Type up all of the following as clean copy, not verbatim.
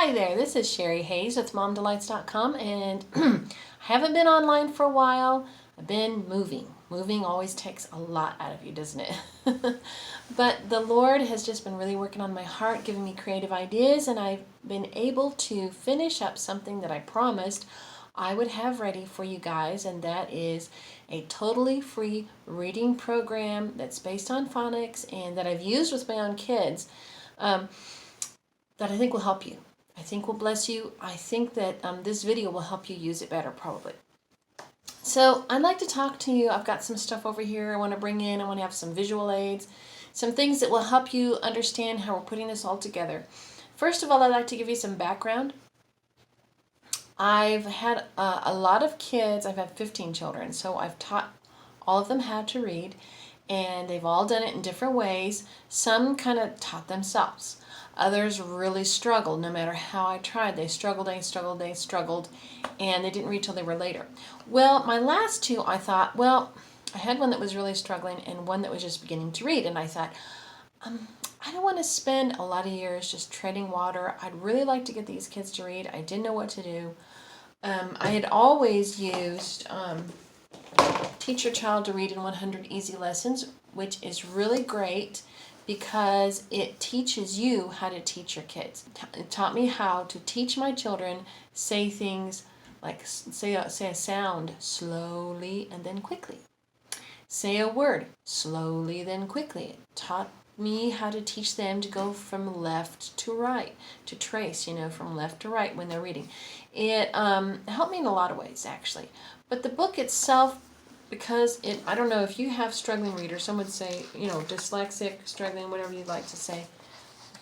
Hi there, this is Sherry Hayes with MomDelights.com, and I haven't been online for a while. I've been moving. Moving always takes a lot out of you, doesn't it? But the Lord has just been really working on my heart, giving me creative ideas, and I've been able to finish up something that I promised I would have ready for you guys, and that is a totally free reading program that's based on phonics and that I've used with my own kids that I think will help you. I think will bless you. I think that this video will help you use it better, probably. So I'd like to talk to you. I've got some stuff over here I want to bring in. I want to have some visual aids, some things that will help you understand how we're putting this all together. First of all, I'd like to give you some background. I've had a lot of kids. I've had 15 children, so I've taught all of them how to read, and they've all done it in different ways. Some kind of taught themselves. Others really struggled. No matter how I tried, they struggled, and they didn't read till they were later. Well, my last two, I thought, well, I had one that was really struggling and one that was just beginning to read, and I thought, I don't want to spend a lot of years just treading water. I'd really like to get these kids to read. I didn't know what to do. I had always used Teach Your Child to Read in 100 Easy Lessons, which is really great because it teaches you how to teach your kids. It taught me how to teach my children, say things like say a sound slowly and then quickly. Say a word slowly, then quickly. It taught me how to teach them to go from left to right, to trace, from left to right when they're reading. It helped me in a lot of ways, actually. But the book itself, because I don't know if you have struggling readers, some would say, dyslexic, struggling, whatever you'd like to say.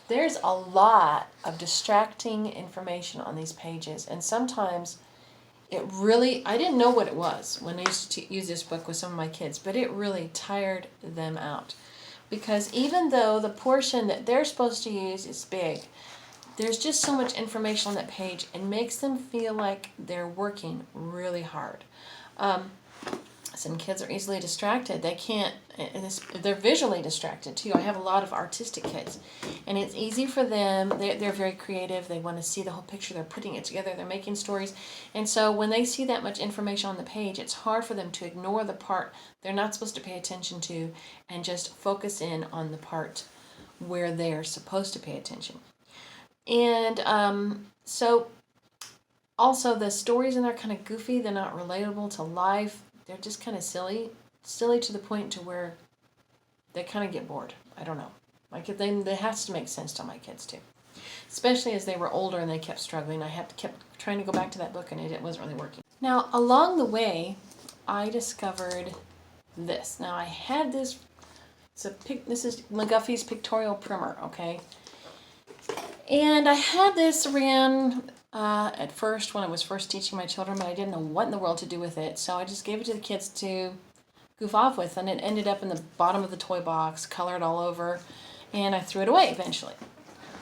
There's a lot of distracting information on these pages, and sometimes I didn't know what it was when I used to use this book with some of my kids, but it really tired them out. Because even though the portion that they're supposed to use is big, there's just so much information on that page. It makes them feel like they're working really hard. Some kids are easily distracted. They're visually distracted too. I have a lot of artistic kids, and it's easy for them. They're very creative. They want to see the whole picture. They're putting it together. They're making stories. And so when they see that much information on the page, it's hard for them to ignore the part they're not supposed to pay attention to and just focus in on the part where they're supposed to pay attention. And so also the stories in there are kind of goofy. They're not relatable to life. They're just kind of silly to the point to where they kind of get bored. I don't know. It has to make sense to my kids too, especially as they were older and they kept struggling. I kept trying to go back to that book and it wasn't really working. Now along the way, I discovered this. Now I had this. This is McGuffey's Pictorial Primer, okay? And I had this around at first when I was first teaching my children, but I didn't know what in the world to do with it. So I just gave it to the kids to goof off with, and it ended up in the bottom of the toy box, colored all over, and I threw it away eventually.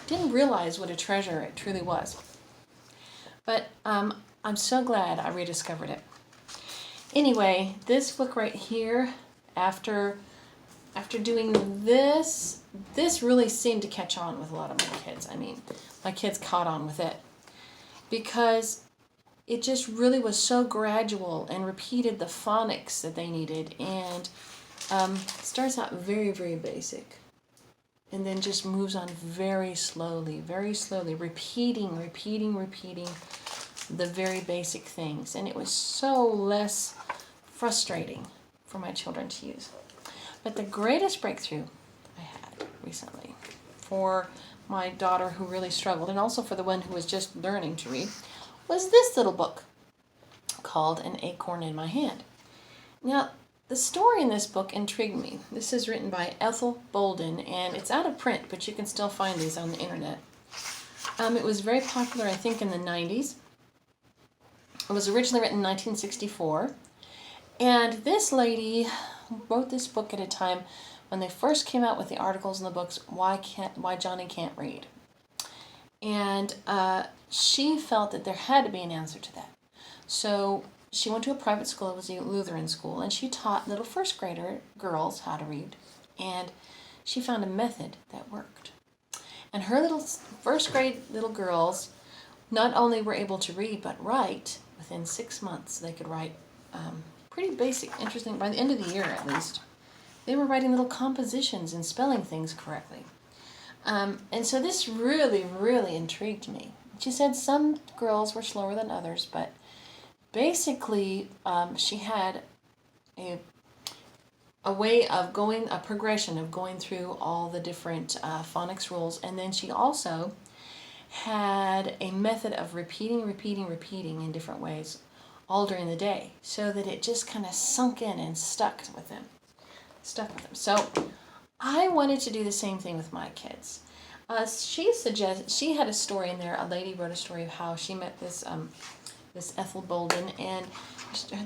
Didn't realize what a treasure it truly was. But I'm so glad I rediscovered it. Anyway, this book right here, after doing this really seemed to catch on with a lot of my kids. I mean, my kids caught on with it because it just really was so gradual and repeated the phonics that they needed, and starts out very, very basic and then just moves on very slowly, repeating the very basic things. And it was so less frustrating for my children to use. But the greatest breakthrough I had recently for my daughter who really struggled, and also for the one who was just learning to read, was this little book called An Acorn in My Hand. Now, the story in this book intrigued me. This is written by Ethel Bolden, and it's out of print, but you can still find these on the internet. It was very popular, I think, in the 90s. It was originally written in 1964, and this lady wrote this book at a time when they first came out with the articles in the books, Why Johnny Can't Read. And she felt that there had to be an answer to that. So she went to a private school. It was a Lutheran school, and she taught little first grader girls how to read. And she found a method that worked. And her little first grade little girls not only were able to read but write. Within 6 months they could write pretty basic, interesting, by the end of the year at least. They were writing little compositions and spelling things correctly. And so this really, really intrigued me. She said some girls were slower than others, but basically she had a way of going, a progression of going through all the different phonics rules. And then she also had a method of repeating in different ways all during the day, so that it just kind of sunk in and stuck with them. So I wanted to do the same thing with my kids. She had a story in there. A lady wrote a story of how she met this Ethel Bolden, and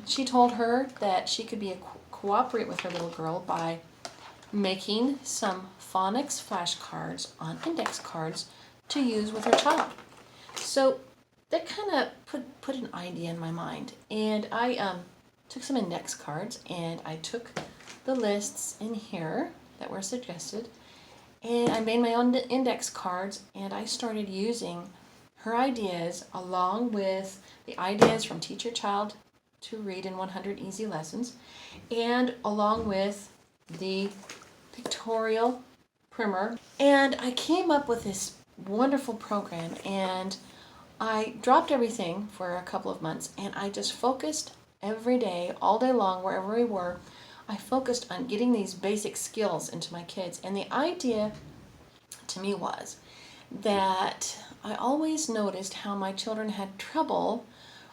she told her that she could cooperate with her little girl by making some phonics flashcards on index cards to use with her child. So that kind of put an idea in my mind, and I took some index cards and I took the lists in here that were suggested, and I made my own index cards, and I started using her ideas along with the ideas from Teach Your Child to Read in 100 Easy Lessons, and along with the pictorial primer. And I came up with this wonderful program, and I dropped everything for a couple of months, and I just focused every day, all day long, wherever we were. I focused on getting these basic skills into my kids. And the idea to me was that I always noticed how my children had trouble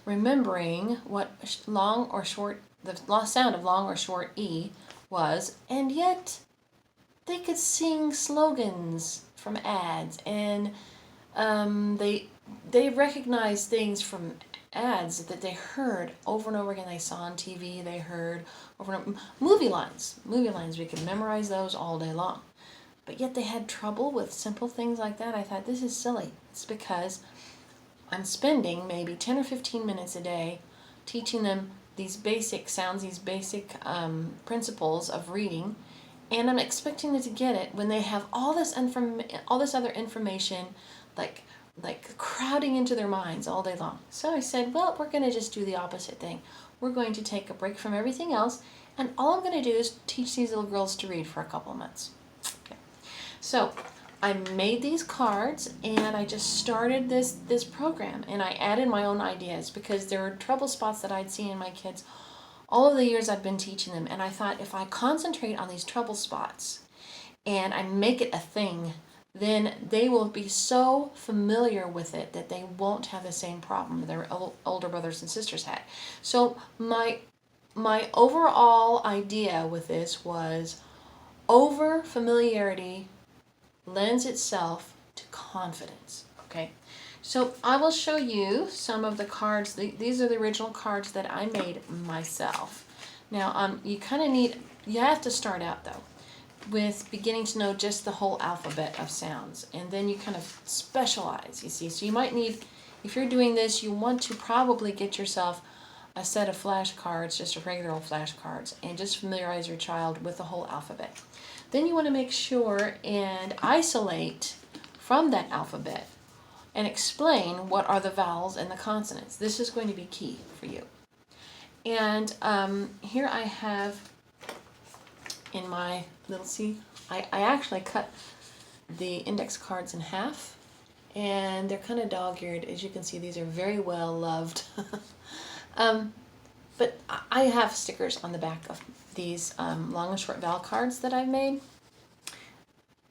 remembering what long or short, the sound of long or short E was, and yet they could sing slogans from ads, and they recognized things from ads that they heard over and over again. They saw on TV, they heard over and over. Movie lines, we could memorize those all day long. But yet they had trouble with simple things like that. I thought, this is silly. It's because I'm spending maybe 10 or 15 minutes a day teaching them these basic sounds, these basic principles of reading, and I'm expecting them to get it when they have all this other information like crowding into their minds all day long. So I said, well, we're going to just do the opposite thing. We're going to take a break from everything else, and all I'm going to do is teach these little girls to read for a couple of months. Okay. So I made these cards, and I just started this program, and I added my own ideas because there were trouble spots that I'd seen in my kids all of the years I've been teaching them. And I thought, if I concentrate on these trouble spots and I make it a thing, then they will be so familiar with it that they won't have the same problem their older brothers and sisters had. So my overall idea with this was, over familiarity lends itself to confidence. Okay, so I will show you some of the cards. These are the original cards that I made myself. Now you have to start out though with beginning to know just the whole alphabet of sounds, and then you kind of specialize, you see. So you might need, if you're doing this, you want to probably get yourself a set of flashcards, just a regular old flashcards, and just familiarize your child with the whole alphabet. Then you want to make sure and isolate from that alphabet and explain what are the vowels and the consonants. This is going to be key for you. And here I have in my little I actually cut the index cards in half, and they're kind of dog-eared. As you can see, these are very well loved. But I have stickers on the back of these long and short vowel cards that I've made,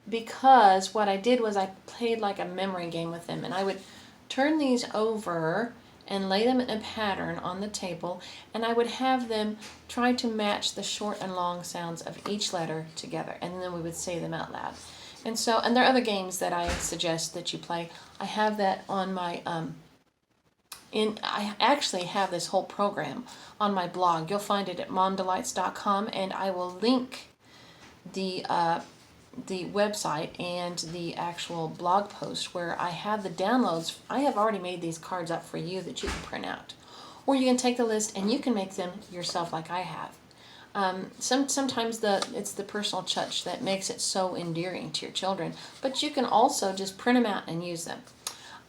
because what I did was I played like a memory game with them, and I would turn these over and lay them in a pattern on the table, and I would have them try to match the short and long sounds of each letter together, and then we would say them out loud. And there are other games that I suggest that you play. I have that on my I actually have this whole program on my blog. You'll find it at momdelights.com, and I will link the website and the actual blog post where I have the downloads. I have already made these cards up for you that you can print out, or you can take the list and you can make them yourself like I have. Sometimes it's the personal touch that makes it so endearing to your children, but you can also just print them out and use them.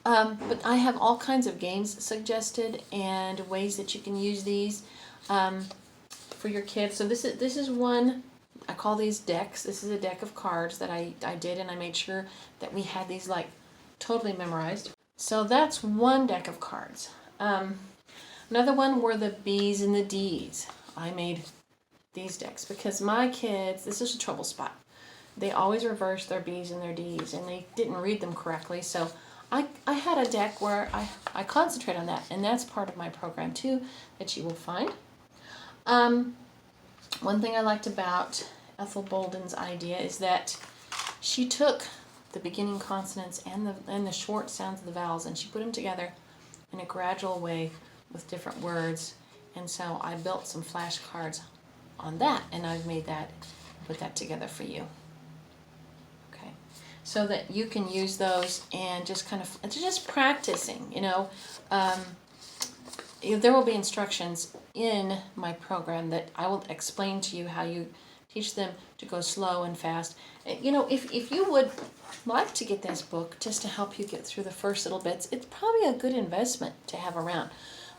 But I have all kinds of games suggested and ways that you can use these for your kids. So this is one, I call these decks. This is a deck of cards that I did, and I made sure that we had these like totally memorized. So that's one deck of cards. Another one were the B's and the D's. I made these decks because my kids, this is a trouble spot. They always reverse their B's and their D's, and they didn't read them correctly. So I had a deck where I concentrate on that, and that's part of my program too that you will find. One thing I liked about Ethel Bolden's idea is that she took the beginning consonants and the short sounds of the vowels, and she put them together in a gradual way with different words. And so I built some flashcards on that, and I've made that, put that together for you. Okay, so that you can use those and just kind of, it's just practicing, you know. There will be instructions in my program that I will explain to you how you teach them to go slow and fast. You know, if you would like to get this book just to help you get through the first little bits, it's probably a good investment to have around.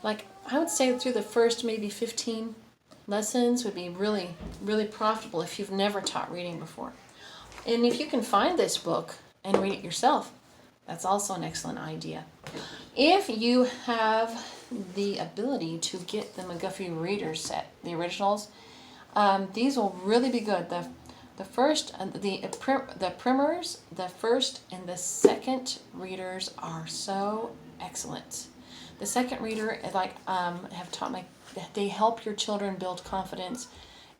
Like, I would say through the first maybe 15 lessons would be really, really profitable if you've never taught reading before. And if you can find this book and read it yourself, that's also an excellent idea. If you have the ability to get the McGuffey reader set, the originals, these will really be good. The first, the primers, the first and the second readers are so excellent. The second reader, like, have taught they help your children build confidence.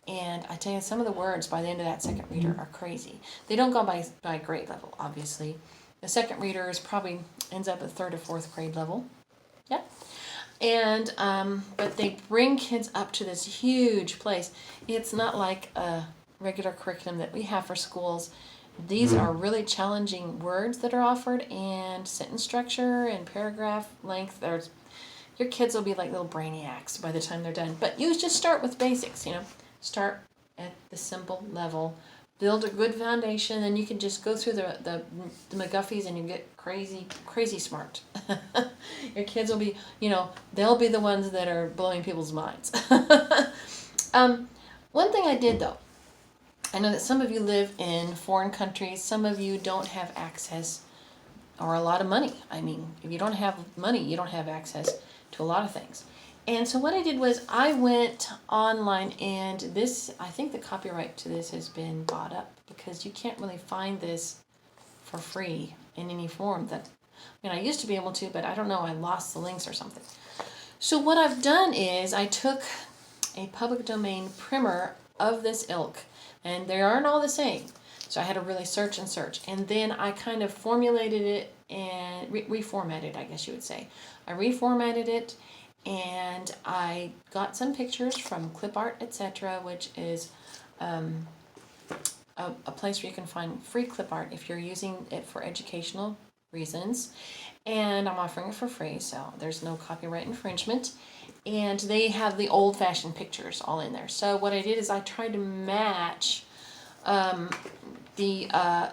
And I tell you, some of the words by the end of that second reader are crazy. They don't go by grade level, obviously. The second reader is probably ends up at 3rd or 4th grade level. Yeah. And, but they bring kids up to this huge place. It's not like a regular curriculum that we have for schools. These are really challenging words that are offered, and sentence structure and paragraph length. Your kids will be like little brainiacs by the time they're done. But you just start with basics, you know. Start at the simple level. Build a good foundation, and you can just go through the McGuffies and you get crazy smart. Your kids will be, you know, they'll be the ones that are blowing people's minds. One thing I did though, I know that some of you live in foreign countries, some of you don't have access or a lot of money. I mean, if you don't have money, you don't have access to a lot of things. And so what I did was I went online, and this, I think the copyright to this has been bought up because you can't really find this for free in any form. I used to be able to, but I don't know, I lost the links or something. So what I've done is I took a public domain primer of this ilk, and they aren't all the same. So I had to really search, and then I kind of formulated it and reformatted, I guess you would say. I reformatted it, and I got some pictures from Clip Art, etc., which is a place where you can find free clip art if you're using it for educational reasons. And I'm offering it for free, so there's no copyright infringement. And they have the old-fashioned pictures all in there. So what I did is I tried to match the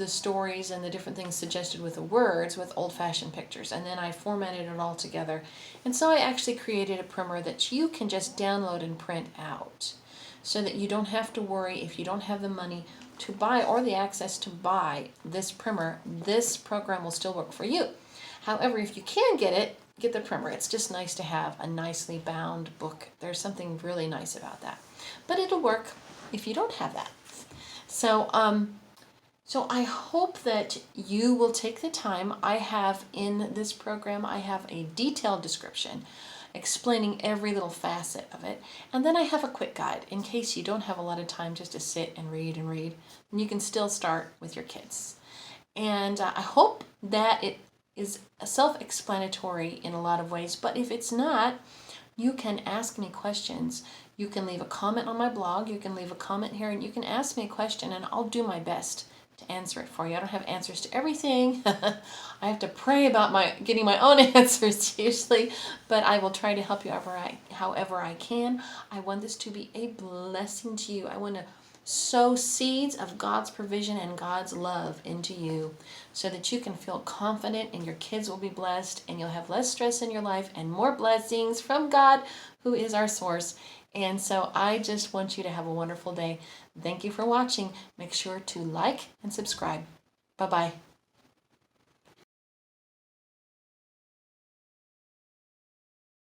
stories and the different things suggested with the words with old-fashioned pictures, and then I formatted it all together. And so I actually created a primer that you can just download and print out, so that you don't have to worry if you don't have the money to buy or the access to buy this primer. This program will still work for you. However, if you can get the primer. It's just nice to have a nicely bound book. There's something really nice about that. But it'll work if you don't have that. So I hope that you will take the time. I have in this program, I have a detailed description explaining every little facet of it. And then I have a quick guide in case you don't have a lot of time just to sit and read. And you can still start with your kids. And I hope that it is self-explanatory in a lot of ways. But if it's not, you can ask me questions. You can leave a comment on my blog. You can leave a comment here, and you can ask me a question, and I'll do my best to answer it for you. I don't have answers to everything. I have to pray about getting my own answers usually, but I will try to help you however I can. I want this to be a blessing to you. I want to sow seeds of God's provision and God's love into you so that you can feel confident and your kids will be blessed and you'll have less stress in your life and more blessings from God, who is our source. And so I just want you to have a wonderful day. Thank you for watching. Make sure to like and subscribe. Bye-bye.